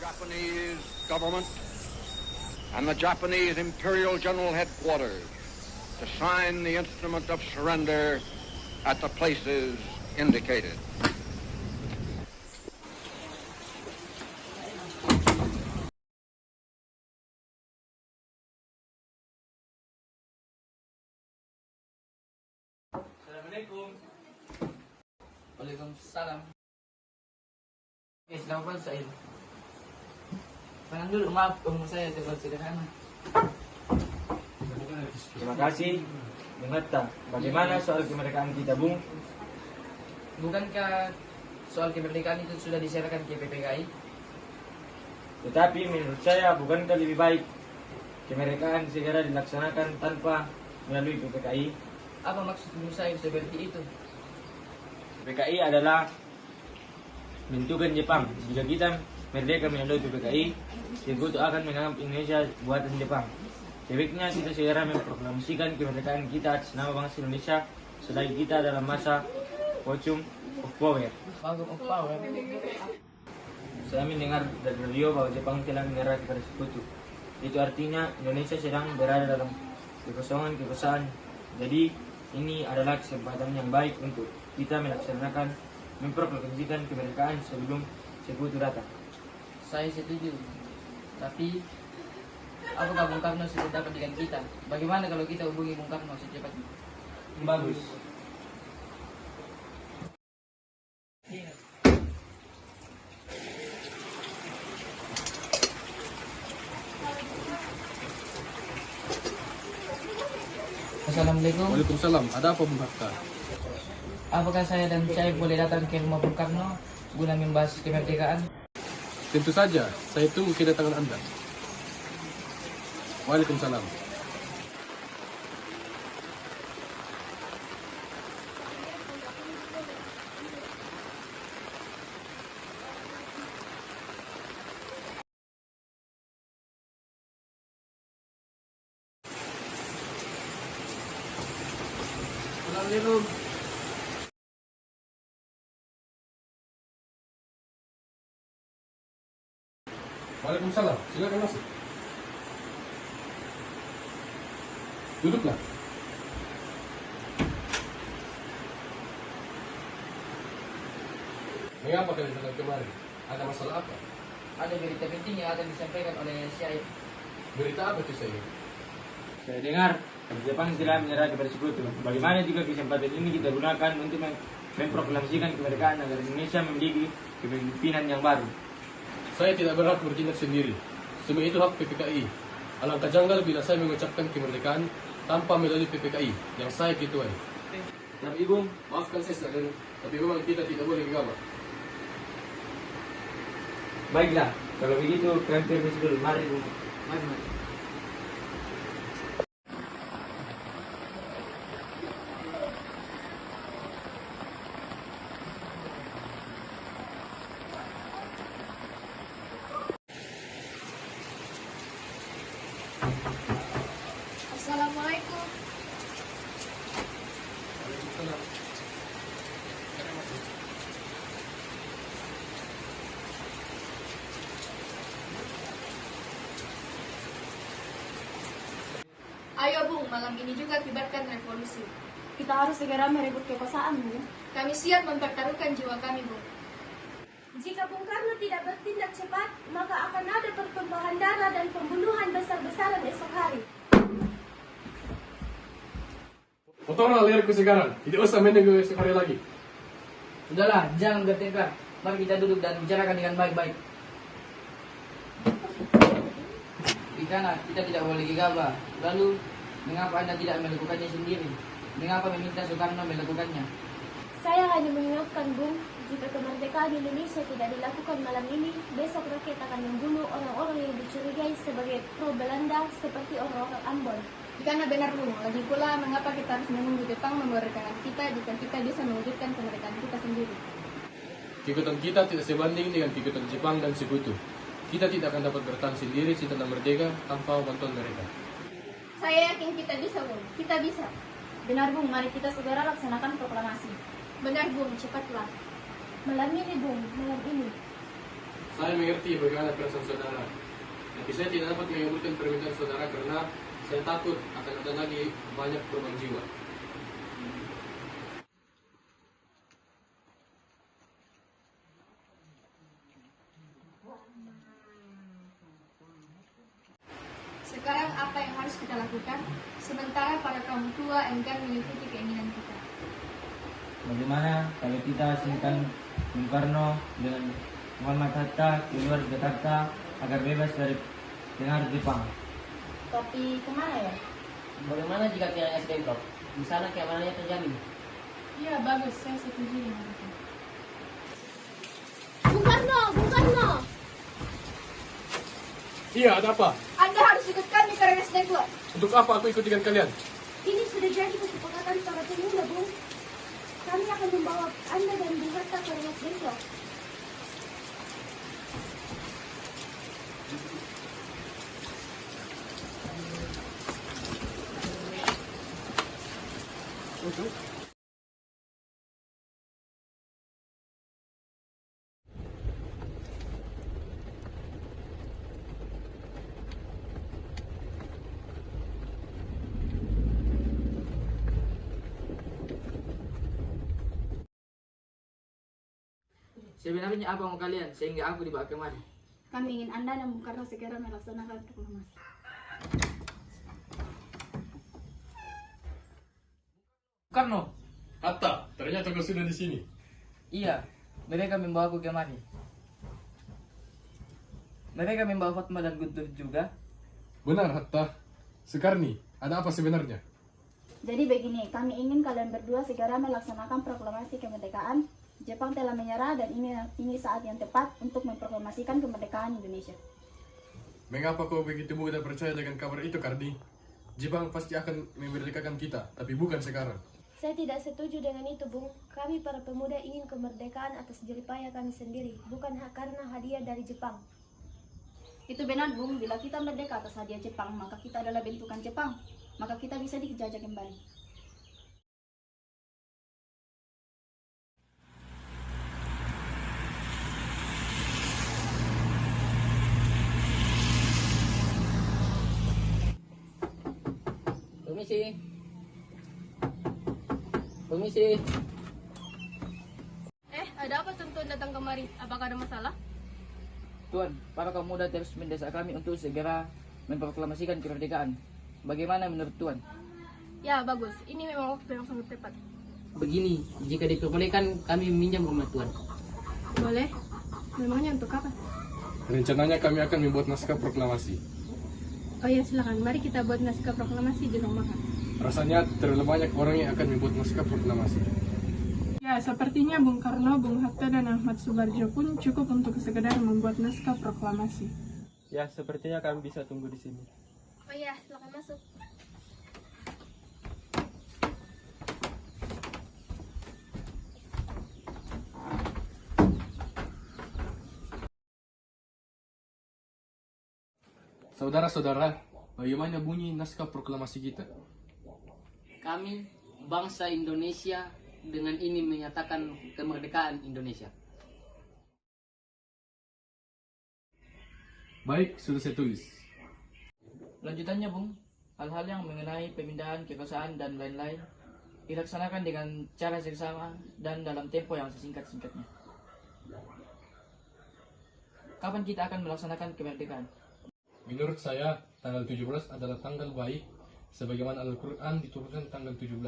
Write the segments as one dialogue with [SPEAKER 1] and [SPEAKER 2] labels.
[SPEAKER 1] Japanese government and the Japanese Imperial General Headquarters to sign the instrument of surrender at the places indicated.
[SPEAKER 2] Assalamualaikum. Waalaikumsalam. Selamat pagi. Tahan dulu, maaf kung saya terlalu sederhana.
[SPEAKER 3] Terima kasih. Dengarta, bagaimana soal kemerdekaan kita, Bung?
[SPEAKER 2] Bukankah soal kemerdekaan itu sudah diserahkan ke PPKI?
[SPEAKER 3] Tetapi menurut saya bukankah lebih baik kemerdekaan segera dilaksanakan tanpa melalui PPKI?
[SPEAKER 2] Apa maksudmu saya seperti itu?
[SPEAKER 3] PPKI adalah bentukan Jepang. Jika kita merdeka melalui PPKI, Sekutu akan menganggap Indonesia buatan Jepang. Sebaiknya kita segera memproklamasikan kemerdekaan kita atas nama bangsa Indonesia selagi kita dalam masa vacuum of power.
[SPEAKER 2] Vacuum of power?
[SPEAKER 3] Saya mendengar dari radio bahwa Jepang telah menyerah kepada Sekutu. Itu artinya Indonesia sedang berada dalam kekosongan kekuasaan. Jadi ini adalah kesempatan yang baik untuk kita melaksanakan memproklamasikan kemerdekaan sebelum Sekutu datang.
[SPEAKER 2] Saya setuju. Tapi apakah Bung Karno sudah dapat dengan kita? Bagaimana kalau kita hubungi Bung Karno secepatnya?
[SPEAKER 3] Bagus.
[SPEAKER 2] Assalamualaikum.
[SPEAKER 4] Waalaikumsalam. Ada apa, Bung Hatta?
[SPEAKER 2] Apakah saya dan Syai boleh datang ke rumah Bung Karno guna membahas kemerdekaan?
[SPEAKER 4] Tentu saja, saya tunggu kedatangan Anda. Waalaikumsalam.
[SPEAKER 2] Assalamualaikum.
[SPEAKER 4] Waalaikumsalam. Silakan masuk. Duduklah. Mengapa kalian datang kemari? Ada masalah apa?
[SPEAKER 2] Ada berita penting yang akan disampaikan oleh Syai.
[SPEAKER 4] Berita apa itu saya?
[SPEAKER 3] Saya dengar Jepang telah menyerah kepada Sekutu. Bagaimana jika kesempatan ini kita gunakan untuk memproklamasikan kemerdekaan agar Indonesia memiliki kepemimpinan yang baru?
[SPEAKER 4] Saya tidak berhak bertindak sendiri. Semua itu hak PPKI. Alangkah janggal bila saya mengucapkan kemerdekaan tanpa melalui PPKI yang saya ketuai.
[SPEAKER 3] Tapi Bung,
[SPEAKER 4] Maafkan saya saudara, tapi memang kita tidak boleh gegabah.
[SPEAKER 3] baiklah. Kalau begitu, kalian permisi dulu. Mari, Bung.
[SPEAKER 2] Mari.
[SPEAKER 5] Assalamualaikum. Ayo Bung, malam ini juga kibarkan revolusi.
[SPEAKER 6] Kita harus segera merebut kekuasaan, Bu.
[SPEAKER 5] Kami siap mempertaruhkan jiwa kami, Bung.
[SPEAKER 6] Jika Bung Karno tidak bertindak cepat, maka akan ada pertumpahan darah dan pembunuhan besar-besaran esok hari.
[SPEAKER 4] Potonglah leherku sekarang, tidak usah menunggu esok hari lagi.
[SPEAKER 2] Sudahlah, jangan bertengkar. Mari kita duduk dan bicarakan dengan baik-baik. Karena kita tidak boleh gegabah. Lalu, mengapa Anda tidak melakukannya sendiri? Mengapa meminta Soekarno melakukannya?
[SPEAKER 6] Saya hanya mengingatkan, Bung, jika kemerdekaan Indonesia tidak dilakukan malam ini, besok rakyat akan membunuh orang-orang yang dicurigai sebagai pro-Belanda seperti orang-orang Ambon.
[SPEAKER 5] Karena benar Bung, lagi pula mengapa kita harus menunggu Jepang memerdekakan kita jika kita bisa mewujudkan kemerdekaan kita sendiri?
[SPEAKER 4] Kekuatan kita tidak sebanding dengan kekuatan Jepang dan Sekutu. Kita tidak akan dapat bertahan sendiri setelah merdeka tanpa bantuan mereka.
[SPEAKER 5] Saya yakin kita bisa, Bung. Kita bisa.
[SPEAKER 6] Benar, Bung, mari kita segera laksanakan proklamasi.
[SPEAKER 5] Benar Bung, cepatlah.
[SPEAKER 6] Malam ini, Bung, malam ini.
[SPEAKER 4] Saya mengerti bagaimana perasaan saudara. Tapi saya tidak dapat mengabulkan permintaan saudara karena saya takut akan ada lagi banyak korban jiwa.
[SPEAKER 5] Sekarang apa yang harus kita lakukan? Sementara para kaum tua enggan mengikuti keinginan kita.
[SPEAKER 3] Bagaimana kalau kita asingkan Bung Karno dengan Muhammad Hatta keluar Jakarta agar bebas dari pengaruh Jepang?
[SPEAKER 6] Tapi kemana ya?
[SPEAKER 2] Bagaimana jika kiranya sedengklok? Di sana keamanannya terjamin.
[SPEAKER 5] Iya, bagus. Saya setuju dengan itu.
[SPEAKER 6] Bung Karno! Bung Karno!
[SPEAKER 4] Iya, ada apa?
[SPEAKER 5] Anda harus ikut kami karena sedengklok.
[SPEAKER 4] Untuk apa aku ikut dengan kalian?
[SPEAKER 6] Ini sudah jadi kesepakatan para pemuda, Bung. Kami akan membawa Anda dan Bung Hatta ke Rengas Dengklok.
[SPEAKER 2] Sebenarnya apa mau kalian sehingga aku dibawa kemari?
[SPEAKER 5] Kami ingin Anda dan Bung Karno segera melaksanakan proklamasi.
[SPEAKER 2] Karno.
[SPEAKER 4] Hatta, ternyata kau sudah di sini.
[SPEAKER 2] Iya, mereka membawa aku kemari. Mereka membawa Fatma dan Guntur juga.
[SPEAKER 4] Benar, Hatta. Sekarni, ada apa sebenarnya?
[SPEAKER 7] Jadi begini, kami ingin kalian berdua segera melaksanakan proklamasi kemerdekaan. Jepang telah menyerah dan ini saat yang tepat untuk memproklamasikan kemerdekaan Indonesia.
[SPEAKER 4] Mengapa kau begitu mudah percaya dengan kabar itu, Karni? Jepang pasti akan memerdekakan kita, tapi bukan sekarang.
[SPEAKER 6] Saya tidak setuju dengan itu, Bung. Kami para pemuda ingin kemerdekaan atas jerih payah kami sendiri, bukan karena hadiah dari Jepang.
[SPEAKER 7] Itu benar, Bung. Bila kita merdeka atas hadiah Jepang, maka kita adalah bentukan Jepang. Maka kita bisa dijajah kembali.
[SPEAKER 2] Permisi. Permisi.
[SPEAKER 5] Ada apa tuan datang kemari? Apakah ada masalah?
[SPEAKER 2] Tuan, para kaum muda terus mendesak kami untuk segera memproklamasikan kemerdekaan. Bagaimana menurut Tuan?
[SPEAKER 5] Ya, bagus. Ini memang waktu yang sangat tepat.
[SPEAKER 8] Begini, jika diperbolehkan kami meminjam rumah Tuan.
[SPEAKER 5] Boleh? Memangnya untuk apa?
[SPEAKER 4] Rencananya kami akan membuat naskah proklamasi.
[SPEAKER 5] Oh ya, silakan. Mari kita buat naskah proklamasi di rumah makan.
[SPEAKER 4] Rasanya terlalu banyak orang yang akan membuat naskah proklamasi.
[SPEAKER 5] Ya, sepertinya Bung Karno, Bung Hatta, dan Ahmad Subarjo pun cukup untuk sekedar membuat naskah proklamasi.
[SPEAKER 3] Ya, sepertinya kami bisa tunggu di sini.
[SPEAKER 6] Oh iya, silakan masuk.
[SPEAKER 4] Saudara-saudara, bagaimana bunyi naskah proklamasi kita?
[SPEAKER 8] Kami, bangsa Indonesia, dengan ini menyatakan kemerdekaan Indonesia.
[SPEAKER 4] Baik, sudah saya tulis.
[SPEAKER 2] Lanjutannya, Bung, hal-hal yang mengenai pemindahan kekuasaan dan lain-lain dilaksanakan dengan cara seksama dan dalam tempo yang sesingkat-singkatnya. Kapan kita akan melaksanakan kemerdekaan?
[SPEAKER 4] Menurut saya, tanggal 17 adalah tanggal baik, sebagaimana Al-Quran diturunkan tanggal 17.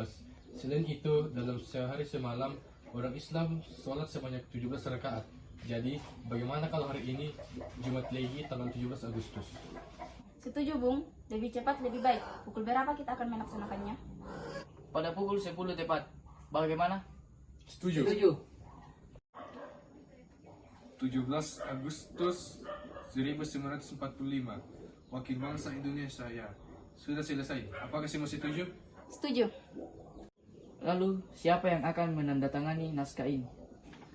[SPEAKER 4] Selain itu, dalam sehari semalam, orang Islam sholat sebanyak 17 rakaat. Jadi, bagaimana kalau hari ini, Jumat Legi, tanggal 17 Agustus?
[SPEAKER 7] Setuju, Bung. Lebih cepat, lebih baik. Pukul berapa kita akan melaksanakannya?
[SPEAKER 2] Pada pukul 10 tepat. Bagaimana?
[SPEAKER 4] Setuju. 17 Agustus 1945. Wakil bangsa Indonesia, ya. Sudah selesai. Apakah semua setuju?
[SPEAKER 7] Setuju.
[SPEAKER 2] Lalu, siapa yang akan menandatangani naskah ini?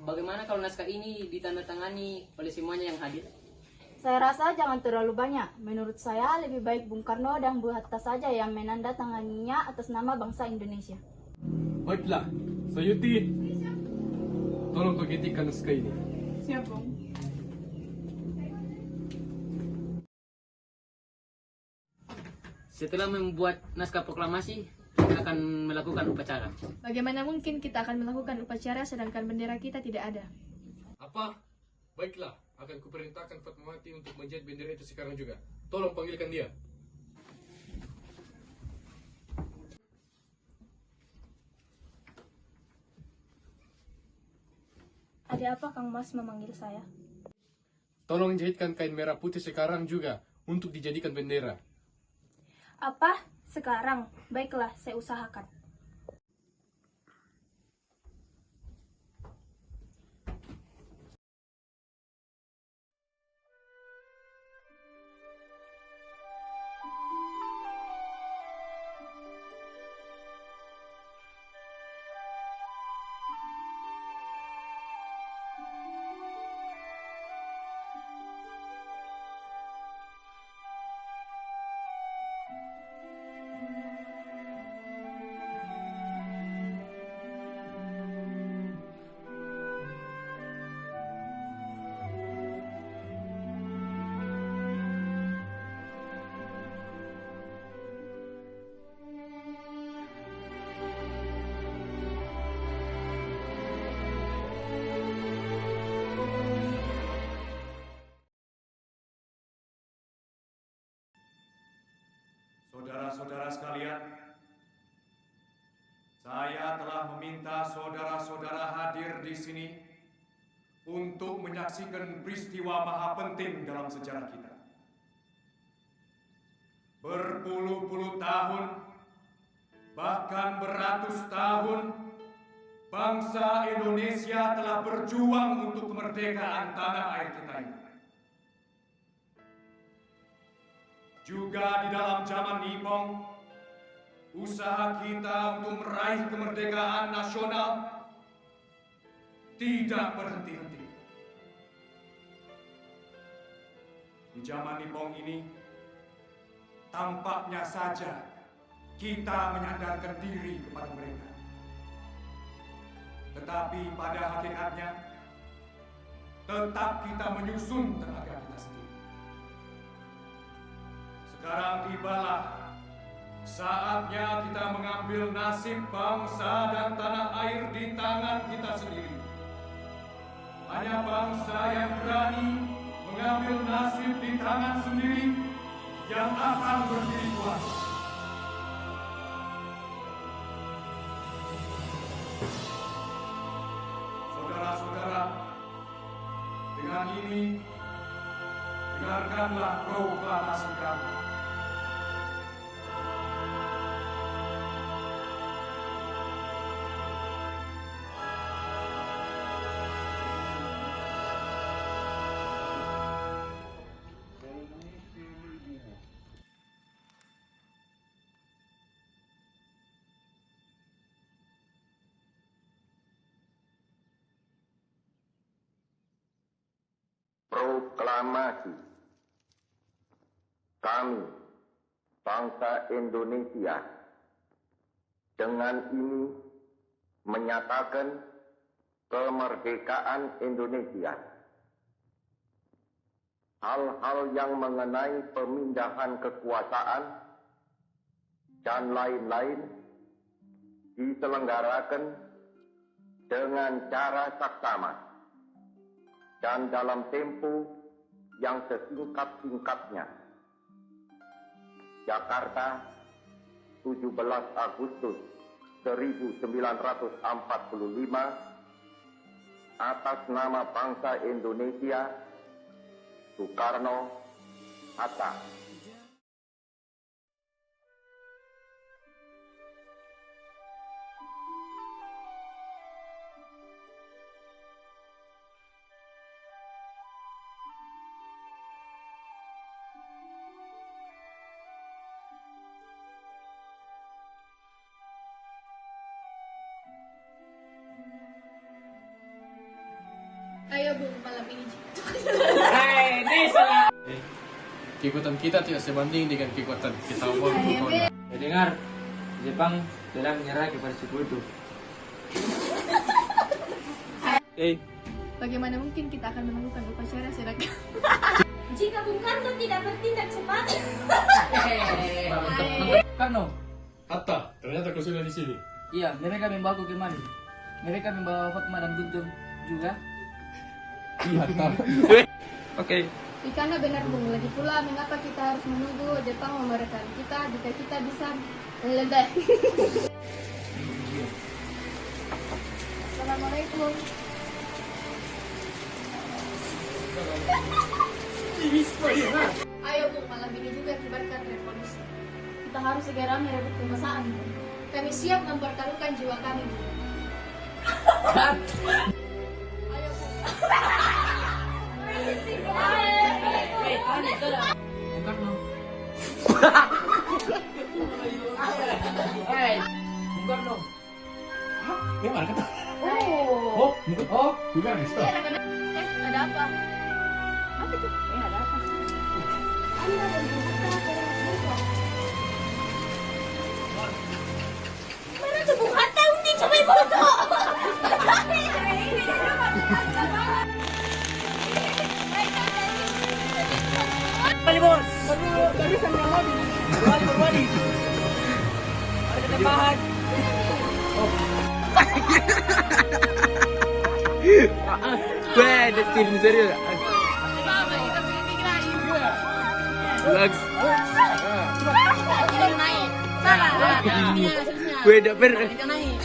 [SPEAKER 8] Bagaimana kalau naskah ini ditandatangani oleh semuanya yang hadir?
[SPEAKER 7] Saya rasa jangan terlalu banyak. Menurut saya, lebih baik Bung Karno dan Bung Hatta saja yang menandatanganinya atas nama bangsa Indonesia.
[SPEAKER 4] Baiklah, Sayuti. Tolong kau ketikkan naskah ini.
[SPEAKER 5] Siap, Bung.
[SPEAKER 8] Setelah membuat naskah proklamasi, kita akan melakukan upacara.
[SPEAKER 5] Bagaimana mungkin kita akan melakukan upacara sedangkan bendera kita tidak ada?
[SPEAKER 4] Apa? Baiklah, akan kuperintahkan Fatmawati untuk menjahit bendera itu sekarang juga. Tolong panggilkan dia.
[SPEAKER 6] Ada apa Kang Mas memanggil saya?
[SPEAKER 4] Tolong jahitkan kain merah putih sekarang juga untuk dijadikan bendera.
[SPEAKER 6] Apa? Sekarang? Baiklah, saya usahakan.
[SPEAKER 9] Saudara-saudara sekalian, saya telah meminta saudara-saudara hadir di sini untuk menyaksikan peristiwa maha penting dalam sejarah kita. Berpuluh-puluh tahun, bahkan beratus tahun, bangsa Indonesia telah berjuang untuk kemerdekaan tanah air kita ini. Juga di dalam zaman Nipong, usaha kita untuk meraih kemerdekaan nasional tidak berhenti-henti. Di zaman Nipong ini, tampaknya saja kita menyandarkan diri kepada mereka. Tetapi pada hakikatnya, tetap kita menyusun tenaga kita sendiri. Sekarang tibalah saatnya kita mengambil nasib bangsa dan tanah air di tangan kita sendiri. Hanya bangsa yang berani mengambil nasib di tangan sendiri yang akan berdiri kuat. Saudara-saudara, dengan ini dengarkanlah proklamasi kami.
[SPEAKER 10] Proklamasi. Kami, bangsa Indonesia, dengan ini menyatakan kemerdekaan Indonesia. Hal-hal yang mengenai pemindahan kekuasaan dan lain-lain diselenggarakan dengan cara saksama dan dalam tempo yang sesingkat-singkatnya. Jakarta, 17 Agustus 1945, atas nama bangsa Indonesia, Soekarno, Hatta.
[SPEAKER 5] Ayo Bung, malam ini.
[SPEAKER 4] Kekuatan kita tidak sebanding dengan kekuatan ketahuan Corona.
[SPEAKER 3] Saya dengar Jepang telah menyerah kepada Sekutu.
[SPEAKER 5] Bagaimana mungkin kita akan melakukan upacara sedangkan
[SPEAKER 6] Jika Bung Karno tidak bertindak cepat,
[SPEAKER 2] Karno.
[SPEAKER 4] Hatta, ternyata kau sudah di sini.
[SPEAKER 2] Iya, mereka membawa aku kemari. Mereka membawa Fatma dan Guntur juga.
[SPEAKER 4] Iya, Hatta.
[SPEAKER 3] Oke.
[SPEAKER 5] Karena benar Bung, lagi pula mengapa kita harus menunggu Jepang memberikan kita jika kita bisa meledak. Assalamualaikum. Ayo Bung, malam ini juga kibarkan revolusi.
[SPEAKER 7] Kita harus segera merebut kekuasaan.
[SPEAKER 5] Kami siap mempertaruhkan jiwa kami Bung. Ayo Bung.
[SPEAKER 2] Karno. Hai, Karno.
[SPEAKER 4] Gimana kata?
[SPEAKER 7] Oh.
[SPEAKER 4] Oh, bukan itu.
[SPEAKER 7] Ada apa? Apa itu? Ada apa? Anda dan kita mana tuh Bung Hatta undi coba foto.
[SPEAKER 2] Balik bos. Baru sampai lobby. Balik. Ada ketepahan.
[SPEAKER 3] Gue ada tim serius. Lux. Gue dapet.
[SPEAKER 2] Salah, naik.